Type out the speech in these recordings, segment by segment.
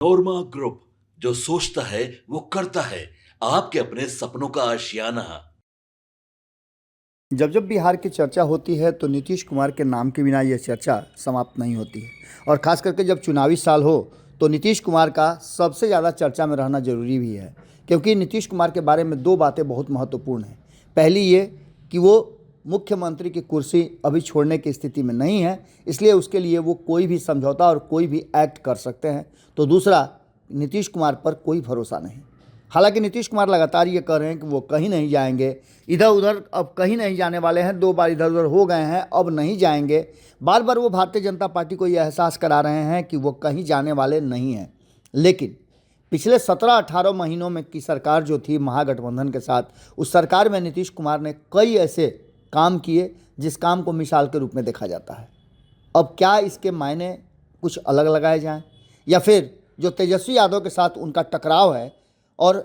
नोरमा group, जो सोचता है वो करता है। आपके अपने सपनों का आशियाना। जब जब बिहार की चर्चा होती है तो नीतीश कुमार के नाम के बिना यह चर्चा समाप्त नहीं होती है। और ख़ास करके जब चुनावी साल हो तो नीतीश कुमार का सबसे ज़्यादा चर्चा में रहना जरूरी भी है, क्योंकि नीतीश कुमार के बारे में दो बातें बहुत महत्वपूर्ण हैं। पहली ये कि वो मुख्यमंत्री की कुर्सी अभी छोड़ने की स्थिति में नहीं है, इसलिए उसके लिए वो कोई भी समझौता और कोई भी एक्ट कर सकते हैं। तो दूसरा, नीतीश कुमार पर कोई भरोसा नहीं। हालांकि नीतीश कुमार लगातार ये कह रहे हैं कि वो कहीं नहीं जाएंगे, इधर उधर अब कहीं नहीं जाने वाले हैं, 2 बार इधर उधर हो गए हैं, अब नहीं जाएंगे। बार बार वो भारतीय जनता पार्टी को ये एहसास करा रहे हैं कि वो कहीं जाने वाले नहीं हैं। लेकिन पिछले 17-18 महीनों में की सरकार जो थी महागठबंधन के साथ, उस सरकार में नीतीश कुमार ने कई ऐसे काम किए जिस काम को मिसाल के रूप में देखा जाता है। अब क्या इसके मायने कुछ अलग लगाए जाएं, या फिर जो तेजस्वी यादव के साथ उनका टकराव है और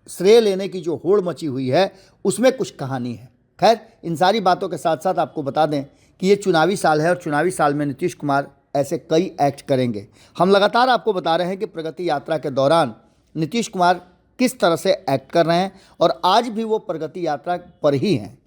श्रेय लेने की जो होड़ मची हुई है उसमें कुछ कहानी है। खैर, इन सारी बातों के साथ साथ आपको बता दें कि ये चुनावी साल है और चुनावी साल में नीतीश कुमार ऐसे कई एक्ट करेंगे। हम लगातार आपको बता रहे हैं कि प्रगति यात्रा के दौरान नीतीश कुमार किस तरह से एक्ट कर रहे हैं, और आज भी वो प्रगति यात्रा पर ही हैं।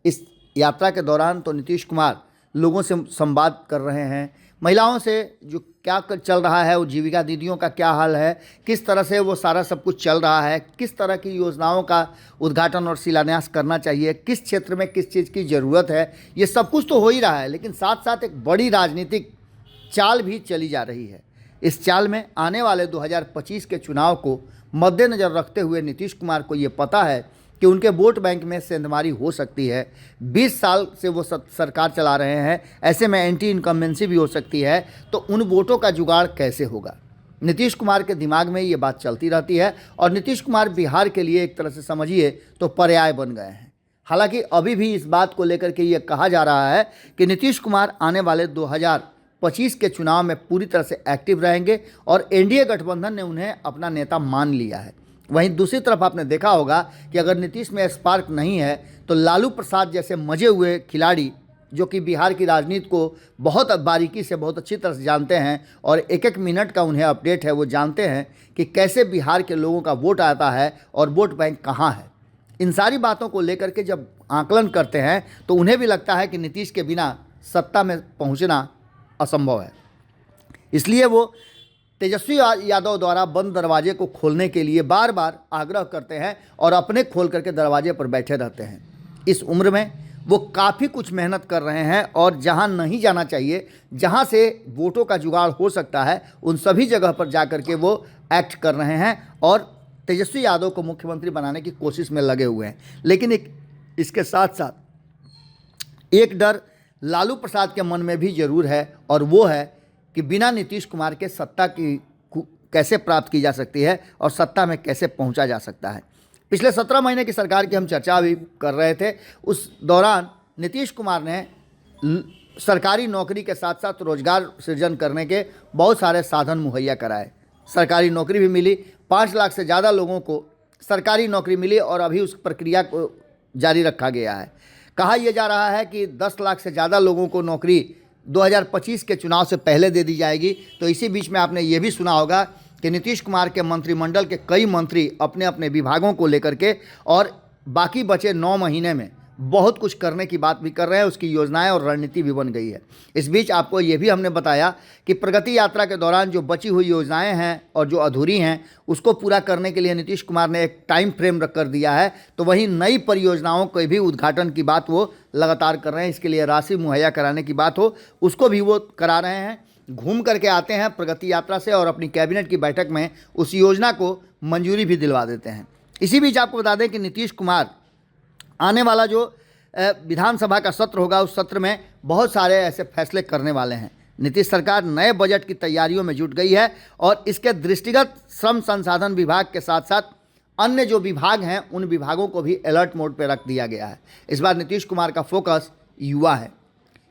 इस यात्रा के दौरान तो नीतीश कुमार लोगों से संवाद कर रहे हैं, महिलाओं से जो क्या चल रहा है, वो जीविका दीदियों का क्या हाल है, किस तरह से वो सारा सब कुछ चल रहा है, किस तरह की योजनाओं का उद्घाटन और शिलान्यास करना चाहिए, किस क्षेत्र में किस चीज़ की ज़रूरत है, ये सब कुछ तो हो ही रहा है। लेकिन साथ साथ एक बड़ी राजनीतिक चाल भी चली जा रही है। इस चाल में आने वाले 2025 के चुनाव को मद्देनज़र रखते हुए नीतीश कुमार को ये पता है कि उनके वोट बैंक में सेंधमारी हो सकती है। 20 साल से वो सरकार चला रहे हैं, ऐसे में एंटी इनकम्बेंसी भी हो सकती है। तो उन वोटों का जुगाड़ कैसे होगा, नीतीश कुमार के दिमाग में ये बात चलती रहती है। और नीतीश कुमार बिहार के लिए एक तरह से समझिए तो पर्याय बन गए हैं। हालांकि अभी भी इस बात को लेकर के ये कहा जा रहा है कि नीतीश कुमार आने वाले 2025 के चुनाव में पूरी तरह से एक्टिव रहेंगे और एनडीए गठबंधन ने उन्हें अपना नेता मान लिया है। वहीं दूसरी तरफ आपने देखा होगा कि अगर नीतीश में स्पार्क नहीं है तो लालू प्रसाद जैसे मजे हुए खिलाड़ी, जो कि बिहार की राजनीति को बहुत बारीकी से बहुत अच्छी तरह से जानते हैं और एक एक मिनट का उन्हें अपडेट है, वो जानते हैं कि कैसे बिहार के लोगों का वोट आता है और वोट बैंक कहाँ है। इन सारी बातों को लेकर के जब आकलन करते हैं तो उन्हें भी लगता है कि नीतीश के बिना सत्ता में पहुँचना असंभव है। इसलिए वो तेजस्वी यादव द्वारा बंद दरवाजे को खोलने के लिए बार बार आग्रह करते हैं और अपने खोल करके दरवाजे पर बैठे रहते हैं। इस उम्र में वो काफ़ी कुछ मेहनत कर रहे हैं और जहां नहीं जाना चाहिए, जहां से वोटों का जुगाड़ हो सकता है, उन सभी जगह पर जा कर के वो एक्ट कर रहे हैं और तेजस्वी यादव को मुख्यमंत्री बनाने की कोशिश में लगे हुए हैं। लेकिन इसके साथ साथ एक डर लालू प्रसाद के मन में भी ज़रूर है, और वो है कि बिना नीतीश कुमार के सत्ता की कैसे प्राप्त की जा सकती है और सत्ता में कैसे पहुंचा जा सकता है। पिछले 17 महीने की सरकार की हम चर्चा भी कर रहे थे। उस दौरान नीतीश कुमार ने सरकारी नौकरी के साथ साथ रोजगार सृजन करने के बहुत सारे साधन मुहैया कराए। सरकारी नौकरी भी मिली, 5 लाख से ज़्यादा लोगों को सरकारी नौकरी मिली और अभी उस प्रक्रिया को जारी रखा गया है। कहा यह जा रहा है कि 10 लाख से ज़्यादा लोगों को नौकरी 2025 के चुनाव से पहले दे दी जाएगी। तो इसी बीच में आपने ये भी सुना होगा कि नीतीश कुमार के मंत्रिमंडल के कई मंत्री अपने अपने विभागों को लेकर के और बाकी बचे 9 महीने में बहुत कुछ करने की बात भी कर रहे हैं, उसकी योजनाएं और रणनीति भी बन गई है। इस बीच आपको ये भी हमने बताया कि प्रगति यात्रा के दौरान जो बची हुई योजनाएं हैं और जो अधूरी हैं उसको पूरा करने के लिए नीतीश कुमार ने एक टाइम फ्रेम रख कर दिया है। तो वहीं नई परियोजनाओं के भी उद्घाटन की बात वो लगातार कर रहे हैं। इसके लिए राशि मुहैया कराने की बात हो, उसको भी वो करा रहे हैं। घूम करके आते हैं प्रगति यात्रा से और अपनी कैबिनेट की बैठक में उस योजना को मंजूरी भी दिलवा देते हैं। इसी बीच आपको बता दें कि नीतीश कुमार आने वाला जो विधानसभा का सत्र होगा, उस सत्र में बहुत सारे ऐसे फैसले करने वाले हैं। नीतीश सरकार नए बजट की तैयारियों में जुट गई है और इसके दृष्टिगत श्रम संसाधन विभाग के साथ साथ अन्य जो विभाग हैं उन विभागों को भी अलर्ट मोड पर रख दिया गया है। इस बार नीतीश कुमार का फोकस युवा है।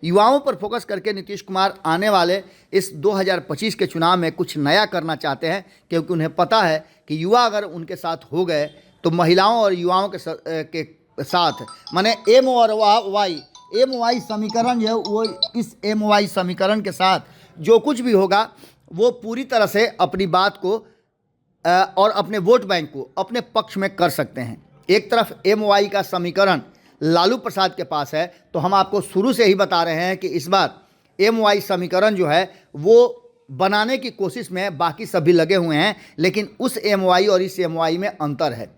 युवाओं पर फोकस करके नीतीश कुमार आने वाले इस 2025 के चुनाव में कुछ नया करना चाहते हैं, क्योंकि उन्हें पता है कि युवा अगर उनके साथ हो गए तो महिलाओं और युवाओं के साथ माने एम और वाई समीकरण जो है, वो इस एम वाई समीकरण के साथ जो कुछ भी होगा वो पूरी तरह से अपनी बात को और अपने वोट बैंक को अपने पक्ष में कर सकते हैं। एक तरफ MOI का समीकरण लालू प्रसाद के पास है, तो हम आपको शुरू से ही बता रहे हैं कि इस बार MOI समीकरण जो है वो बनाने की कोशिश में बाकी सभी लगे हुए हैं, लेकिन उस MOI और इस MOI में अंतर है।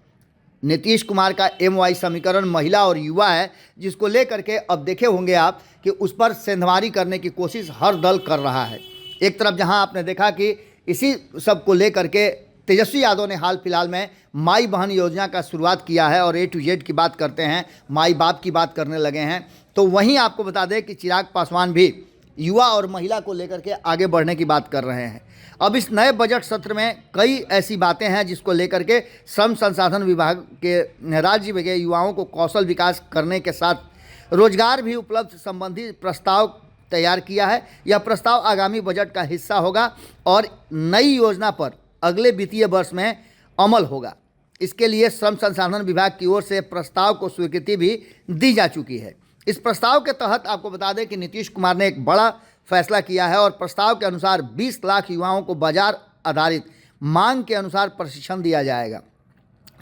नीतीश कुमार का MOI समीकरण महिला और युवा है, जिसको लेकर के अब देखे होंगे आप कि उस पर सेंधमारी करने की कोशिश हर दल कर रहा है। एक तरफ जहां आपने देखा कि इसी सब को लेकर के तेजस्वी यादव ने हाल फिलहाल में माई बहन योजना का शुरुआत किया है और A to Z की बात करते हैं, माई बाप की बात करने लगे हैं, तो वहीं आपको बता दें कि चिराग पासवान भी युवा और महिला को लेकर के आगे बढ़ने की बात कर रहे हैं। अब इस नए बजट सत्र में कई ऐसी बातें हैं जिसको लेकर के श्रम संसाधन विभाग के राज्य में युवाओं को कौशल विकास करने के साथ रोजगार भी उपलब्ध संबंधी प्रस्ताव तैयार किया है। यह प्रस्ताव आगामी बजट का हिस्सा होगा और नई योजना पर अगले वित्तीय वर्ष में अमल होगा। इसके लिए श्रम संसाधन विभाग की ओर से प्रस्ताव को स्वीकृति भी दी जा चुकी है। इस प्रस्ताव के तहत आपको बता दें कि नीतीश कुमार ने एक बड़ा फैसला किया है और प्रस्ताव के अनुसार 20 लाख युवाओं को बाजार आधारित मांग के अनुसार प्रशिक्षण दिया जाएगा।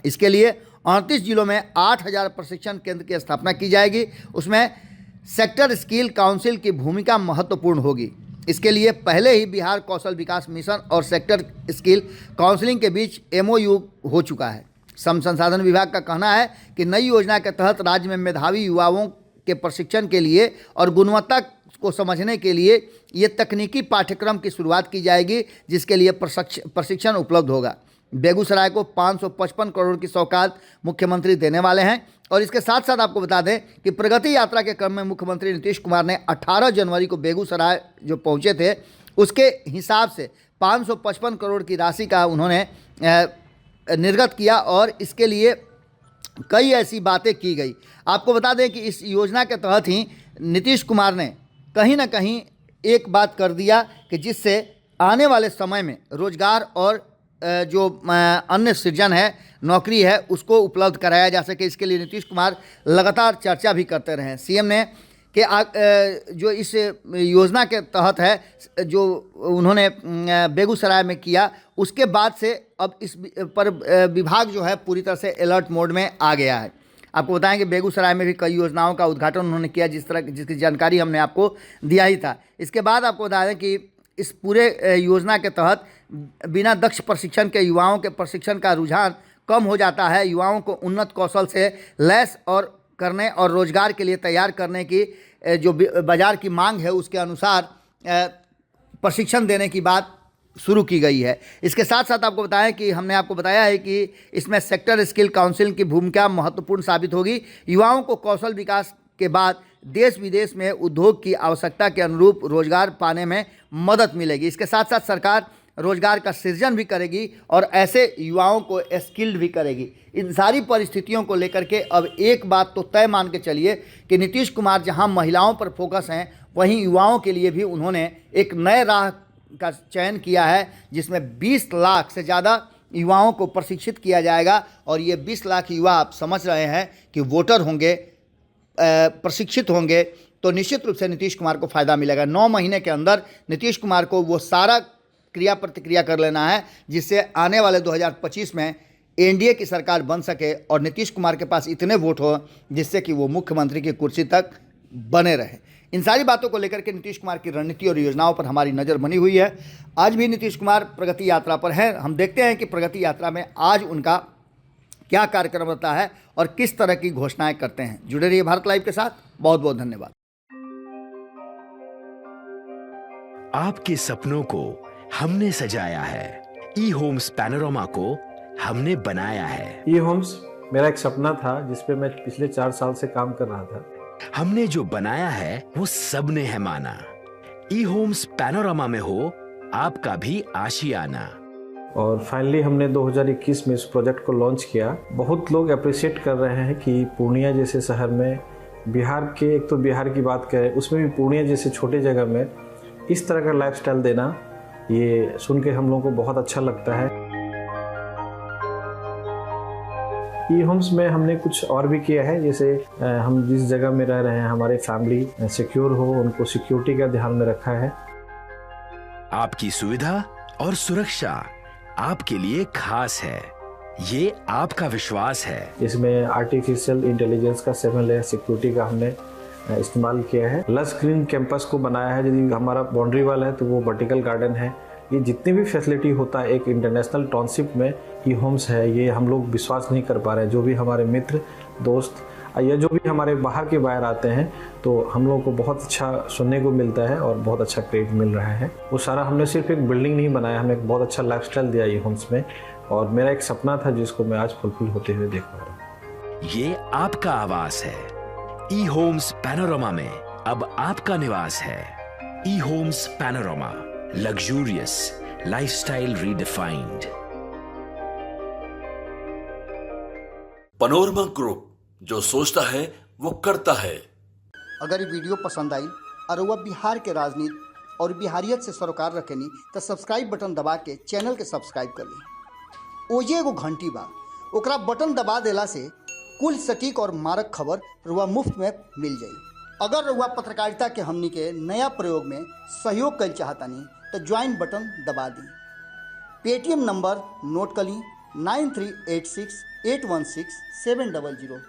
इसके लिए 38 जिलों में 8000 प्रशिक्षण केंद्र की स्थापना की जाएगी। उसमें सेक्टर स्किल काउंसिल की भूमिका महत्वपूर्ण होगी। इसके लिए पहले ही बिहार कौशल विकास मिशन और सेक्टर स्किल काउंसिलिंग के बीच MOU हो चुका है। श्रम संसाधन विभाग का कहना है कि नई योजना के तहत राज्य में मेधावी युवाओं के प्रशिक्षण के लिए और गुणवत्ता को समझने के लिए ये तकनीकी पाठ्यक्रम की शुरुआत की जाएगी, जिसके लिए प्रशिक्षण उपलब्ध होगा। बेगूसराय को 555 करोड़ की सौगात मुख्यमंत्री देने वाले हैं। और इसके साथ साथ आपको बता दें कि प्रगति यात्रा के क्रम में मुख्यमंत्री नीतीश कुमार ने 18 जनवरी को बेगूसराय जो पहुंचे थे, उसके हिसाब से 555 करोड़ की राशि का उन्होंने निर्गत किया और इसके लिए कई ऐसी बातें की गई। आपको बता दें कि इस योजना के तहत ही नीतीश कुमार ने कहीं ना कहीं एक बात कर दिया कि जिससे आने वाले समय में रोजगार और जो अन्य सृजन है, नौकरी है, उसको उपलब्ध कराया जा सके। इसके लिए नीतीश कुमार लगातार चर्चा भी करते रहे। CM ने कि जो इस योजना के तहत है, जो उन्होंने बेगूसराय में किया, उसके बाद से अब इस पर विभाग जो है पूरी तरह से अलर्ट मोड में आ गया है। आपको बताएं कि बेगूसराय में भी कई योजनाओं का उद्घाटन उन्होंने किया, जिसकी जानकारी हमने आपको दिया ही था। इसके बाद आपको बता दें कि इस पूरे योजना के तहत बिना दक्ष प्रशिक्षण के युवाओं के प्रशिक्षण का रुझान कम हो जाता है। युवाओं को उन्नत कौशल से लैस और करने और रोजगार के लिए तैयार करने की जो बाजार की मांग है, उसके अनुसार प्रशिक्षण देने की बात शुरू की गई है। इसके साथ साथ आपको बताएं कि हमने आपको बताया है कि इसमें सेक्टर स्किल काउंसिल की भूमिका महत्वपूर्ण साबित होगी। युवाओं को कौशल विकास के बाद देश विदेश में उद्योग की आवश्यकता के अनुरूप रोजगार पाने में मदद मिलेगी। इसके साथ साथ सरकार रोजगार का सृजन भी करेगी और ऐसे युवाओं को स्किल्ड भी करेगी। इन सारी परिस्थितियों को लेकर के अब एक बात तो तय मान के चलिए कि नीतीश कुमार जहां महिलाओं पर फोकस हैं, वहीं युवाओं के लिए भी उन्होंने एक नए राह का चयन किया है, जिसमें 20 लाख से ज़्यादा युवाओं को प्रशिक्षित किया जाएगा। और ये 20 लाख युवा आप समझ रहे हैं कि वोटर होंगे, प्रशिक्षित होंगे, तो निश्चित रूप से नीतीश कुमार को फ़ायदा मिलेगा। 9 महीने के अंदर नीतीश कुमार को वो सारा क्रिया प्रतिक्रिया कर लेना है, जिससे आने वाले 2025 में NDA की सरकार बन सके और नीतीश कुमार के पास इतने वोट हो जिससे कि वो मुख्यमंत्री की कुर्सी तक बने रहे। इन सारी बातों को लेकर के नीतीश कुमार की रणनीति और योजनाओं पर हमारी नज़र बनी हुई है। आज भी नीतीश कुमार प्रगति यात्रा पर हैं। हम देखते हैं कि प्रगति यात्रा में आज उनका क्या कार्यक्रम रहता है और किस तरह की घोषणाएं करते हैं। जुड़े रहिए भारत लाइव के साथ। बहुत बहुत धन्यवाद। आपके सपनों को हमने सजाया है, ई-होम्स पैनोरमा को हमने बनाया है। ई-होम्स मेरा एक सपना था जिसपे मैं पिछले 4 साल से काम कर रहा था। हमने जो बनाया है वो सबने है माना। ई-होम्स पैनोरमा में हो आपका भी आशियाना। और फाइनली हमने 2021 में इस प्रोजेक्ट को लॉन्च किया। बहुत लोग अप्रिशिएट कर रहे हैं कि पूर्णिया जैसे शहर में, बिहार के, एक तो बिहार की बात करें उसमें भी पूर्णिया जैसे छोटे जगह में इस तरह का लाइफस्टाइल देना, ये सुन के हम लोगों को बहुत अच्छा लगता है। ई-होम्स में हमने कुछ और भी किया है, जैसे हम जिस जगह में रह रहे हैं हमारे फैमिली सिक्योर हो, उनको सिक्योरिटी का ध्यान में रखा है। आपकी सुविधा और सुरक्षा आपके लिए खास है, ये आपका विश्वास है। इसमें आर्टिफिशियल इंटेलिजेंस का 7 लेयर सिक्योरिटी का हमने इस्तेमाल किया है। लस ग्रीन कैंपस को बनाया है। यदि हमारा बाउंड्री वाल है तो वो वर्टिकल गार्डन है। ये जितनी भी फैसिलिटी होता है एक इंटरनेशनल टाउनशिप में ई होम्स है, ये हम लोग विश्वास नहीं कर पा रहे हैं। जो भी हमारे मित्र दोस्त या जो भी हमारे बाहर के बाहर आते हैं तो हम लोगों को बहुत अच्छा सुनने को मिलता है और बहुत अच्छा क्रेडिट मिल रहा है। वो सारा हमने सिर्फ एक बिल्डिंग नहीं बनाया, हमने एक बहुत अच्छा लाइफस्टाइल दिया ई होम्स में, और मेरा एक सपना था जिसको मैं आज फुलफिल होते हुए देख पा रहा हूँ। ये आपका आवास है। ई होम्स पैनोरामा में अब आपका निवास है। E homes Panorama, luxurious lifestyle redefined. Panorama group, जो सोचता है वो करता है। अगर ये वीडियो पसंद आई और वह बिहार के राजनीति और बिहारियत से सरोकार रखेनी तो सब्सक्राइब बटन दबा के चैनल के सब्सक्राइब कर ली। ओजे एगो घंटी बा, ओकरा बटन दबा देला से कुल सटीक और मारक खबर रुआ मुफ्त में मिल जाई। अगर रुआ पत्रकारिता के हमनी के नया प्रयोग में सहयोग कर चाहतानी तो ज्वाइन बटन दबा दी। पेटीएम नंबर नोट कर ली 9386816700।